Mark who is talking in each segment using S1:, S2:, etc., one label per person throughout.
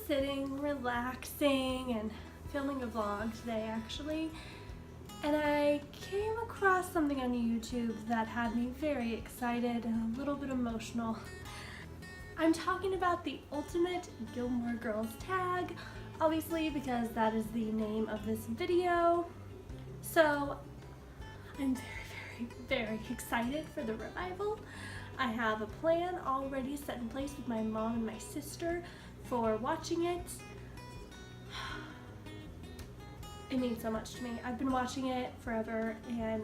S1: sitting, relaxing, and filming a vlog today actually, and I came across something on YouTube that had me very excited and a little bit emotional. I'm talking about the ultimate Gilmore Girls tag, obviously because that is the name of this video. So I'm very excited for the revival. I have a plan already set in place with my mom and my sister for watching it. It means so much to me. I've been watching it forever and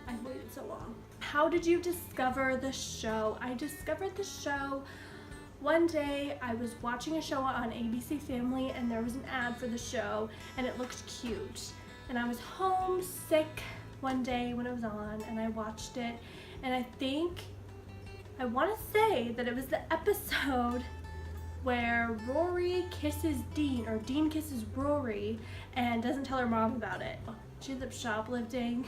S1: I've waited so long. How did you discover the show? I discovered the show one day. I was watching a show on ABC Family and there was an ad for the show and it looked cute. And I was homesick one day when it was on and I watched it, and I want to say that it was the episode where Rory kisses Dean, or Dean kisses Rory and doesn't tell her mom about it. She ends up shoplifting.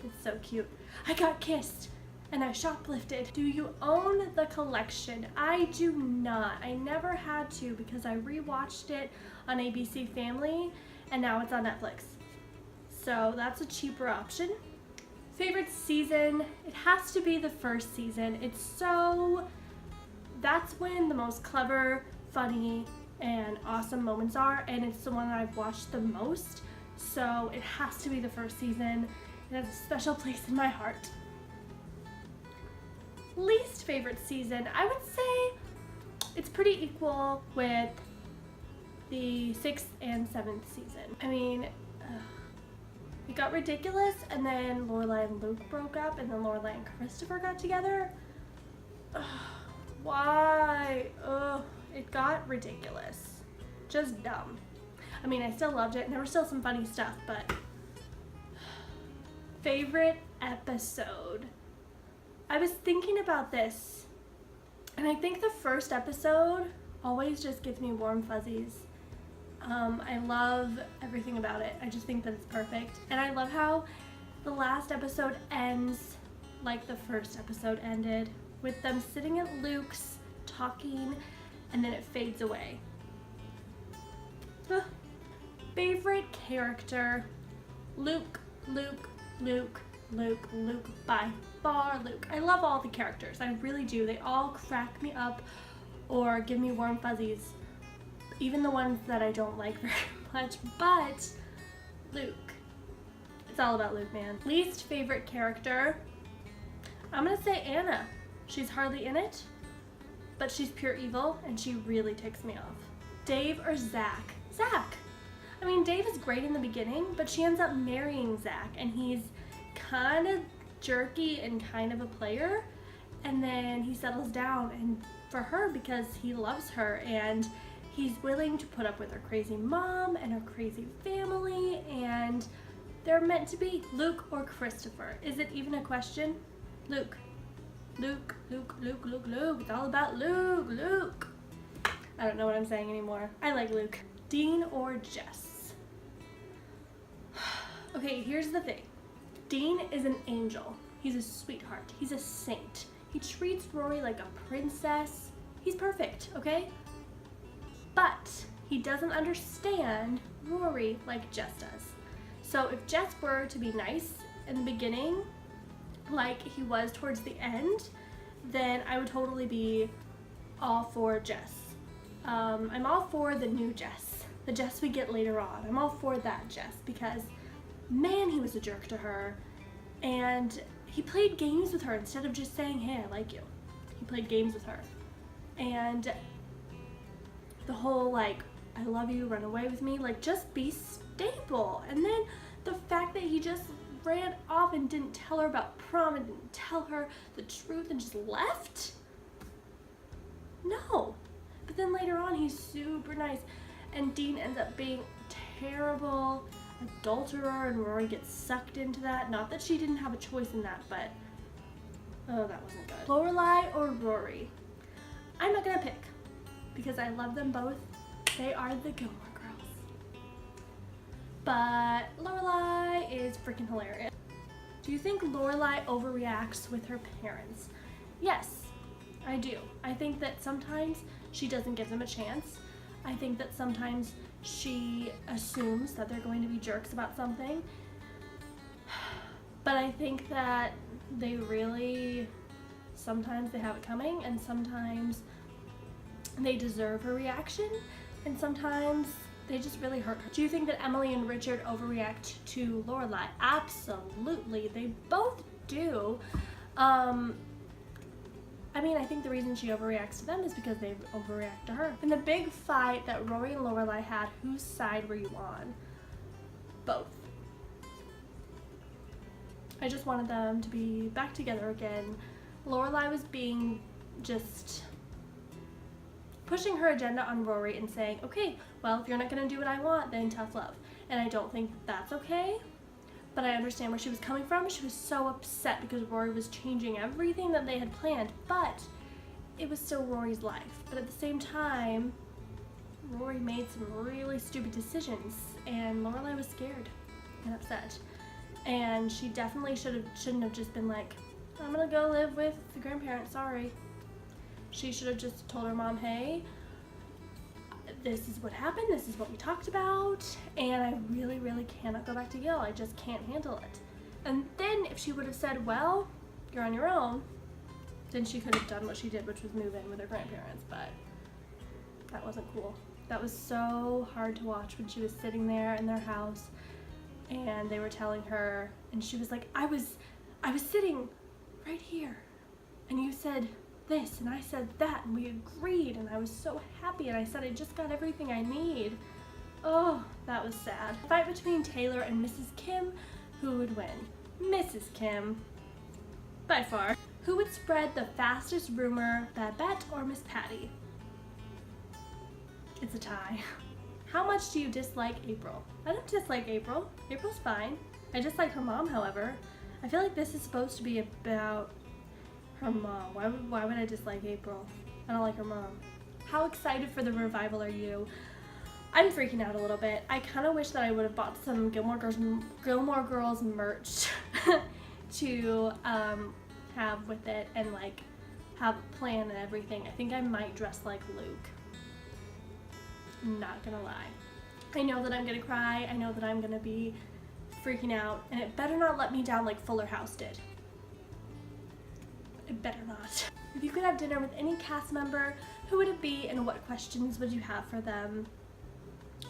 S1: It's so cute. I got kissed and I shoplifted. Do you own the collection? I do not. I never had to because I rewatched it on ABC Family and now it's on Netflix. So that's a cheaper option. Favorite season? It has to be the first season. That's when the most clever, funny, and awesome moments are, and it's the one that I've watched the most. So it has to be the first season. It has a special place in my heart. Least favorite season? I would say it's pretty equal with the 6th and 7th season. I mean, it got ridiculous, and then Lorelai and Luke broke up, and then Lorelai and Christopher got together. Why? It got ridiculous. Just dumb. I mean, I still loved it, and there was still some funny stuff, but... Favorite episode? I was thinking about this, and I think the first episode always just gives me warm fuzzies. I love everything about it. I just think that it's perfect. And I love how the last episode ends like the first episode ended, with them sitting at Luke's talking, and then it fades away. Favorite character? Luke, by far Luke. I love all the characters. I really do. They all crack me up or give me warm fuzzies. Even the ones that I don't like very much, but Luke. It's all about Luke, man. Least favorite character? I'm gonna say Anna. She's hardly in it, but she's pure evil and she really ticks me off. Dave or Zach? Zach. I mean, Dave is great in the beginning, but she ends up marrying Zach and he's kind of jerky and kind of a player, and then he settles down and for her because he loves her and he's willing to put up with her crazy mom and her crazy family, and they're meant to be. Luke or Christopher? Is it even a question? Luke. It's all about Luke. I don't know what I'm saying anymore. I like Luke. Dean or Jess? Okay, here's the thing. Dean is an angel. He's a sweetheart. He's a saint. He treats Rory like a princess. He's perfect, okay? But he doesn't understand Rory like Jess does. So if Jess were to be nice in the beginning, like he was towards the end, then I would totally be all for Jess. I'm all for the new Jess, the Jess we get later on. I'm all for that Jess because, man, he was a jerk to her. And he played games with her instead of just saying, hey, I like you. He played games with her. And the whole like, I love you, run away with me, like just be stable. And then the fact that he just ran off and didn't tell her about prom and didn't tell her the truth and just left? No. But then later on he's super nice and Dean ends up being terrible adulterer and Rory gets sucked into that. Not that she didn't have a choice in that, but oh, that wasn't good. Lorelai or Rory? I'm not gonna pick because I love them both. They are the Gilmore Girls. But Lorelai is freaking hilarious. Do you think Lorelai overreacts with her parents? Yes, I do. I think that sometimes she doesn't give them a chance. I think that sometimes she assumes that they're going to be jerks about something, but I think that they really, sometimes they have it coming, and sometimes they deserve a reaction, and sometimes they just really hurt her. Do you think that Emily and Richard overreact to Lorelai? Absolutely, they both do. I mean, I think the reason she overreacts to them is because they overreact to her. In the big fight that Rory and Lorelai had, whose side were you on? Both. I just wanted them to be back together again. Lorelai was being just pushing her agenda on Rory and saying, okay, well, if you're not gonna do what I want, then tough love. And I don't think that's okay, but I understand where she was coming from. She was so upset because Rory was changing everything that they had planned, but it was still Rory's life. But at the same time, Rory made some really stupid decisions, and Lorelai was scared and upset. And she definitely shouldn't have just been like, I'm gonna go live with the grandparents, sorry. She should have just told her mom, hey, this is what happened, this is what we talked about, and I really, really cannot go back to Gil. I just can't handle it. And then if she would have said, well, you're on your own, then she could have done what she did, which was move in with her grandparents, but that wasn't cool. That was so hard to watch when she was sitting there in their house and they were telling her, and she was like, I was sitting right here, and you said this, and I said that, and we agreed, and I was so happy, and I said I just got everything I need. Oh, that was sad. Fight between Taylor and Mrs. Kim, who would win? Mrs. Kim, by far. Who would spread the fastest rumor, Babette or Miss Patty? It's a tie. How much do you dislike April? I don't dislike April. April's fine. I dislike her mom, however. I feel like this is supposed to be about her mom. Why would I dislike April? I don't like her mom. How excited for the revival are you? I'm freaking out a little bit. I kind of wish that I would have bought some Gilmore Girls merch to have with it, and like have a plan and everything. I think I might dress like Luke. Not gonna lie. I know that I'm gonna cry. I know that I'm gonna be freaking out, and it better not let me down like Fuller House did. It better not. If you could have dinner with any cast member, who would it be and what questions would you have for them?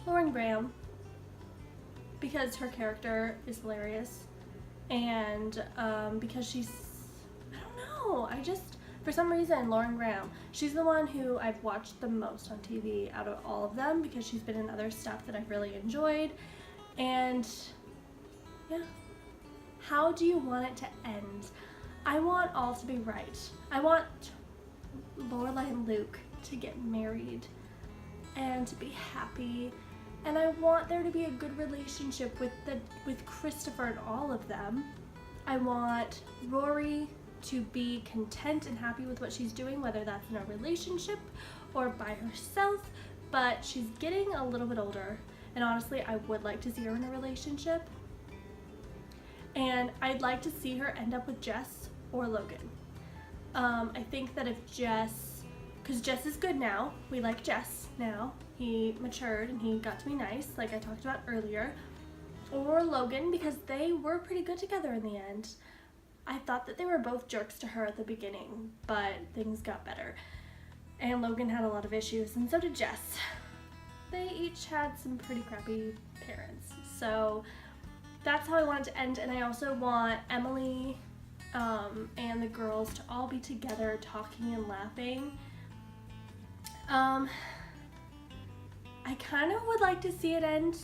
S1: Lauren Graham, because her character is hilarious, and because she's, I don't know, for some reason, Lauren Graham, she's the one who I've watched the most on TV out of all of them, because she's been in other stuff that I've really enjoyed, and yeah. How do you want it to end? I want all to be right. I want Lorelai and Luke to get married and to be happy, and I want there to be a good relationship with Christopher and all of them. I want Rory to be content and happy with what she's doing, whether that's in a relationship or by herself, but she's getting a little bit older, and honestly I would like to see her in a relationship, and I'd like to see her end up with Jess or Logan. I think that if Jess, because Jess is good now, we like Jess now, he matured and he got to be nice like I talked about earlier, or Logan, because they were pretty good together in the end. I thought that they were both jerks to her at the beginning, but things got better. And Logan had a lot of issues, and so did Jess. They each had some pretty crappy parents. So that's how I want it to end, and I also want Emily and the girls to all be together talking and laughing. I kind of would like to see it end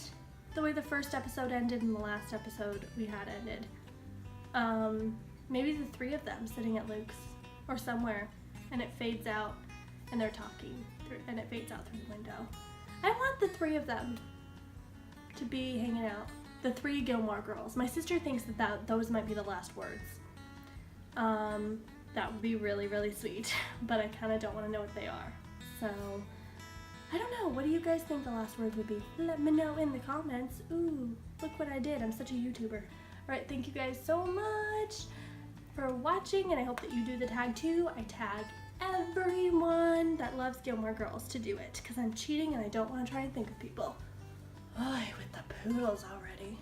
S1: the way the first episode ended and the last episode we had ended. Maybe the three of them sitting at Luke's or somewhere, and it fades out and they're talking and it fades out through the window. I want the three of them to be hanging out. The three Gilmore Girls. My sister thinks that those might be the last words. That would be really, really sweet, but I kind of don't want to know what they are. So, I don't know. What do you guys think the last words would be? Let me know in the comments. Ooh, look what I did. I'm such a YouTuber. Alright, thank you guys so much for watching, and I hope that you do the tag too. I tag everyone that loves Gilmore Girls to do it because I'm cheating and I don't want to try and think of people. Oh, with the poodles already.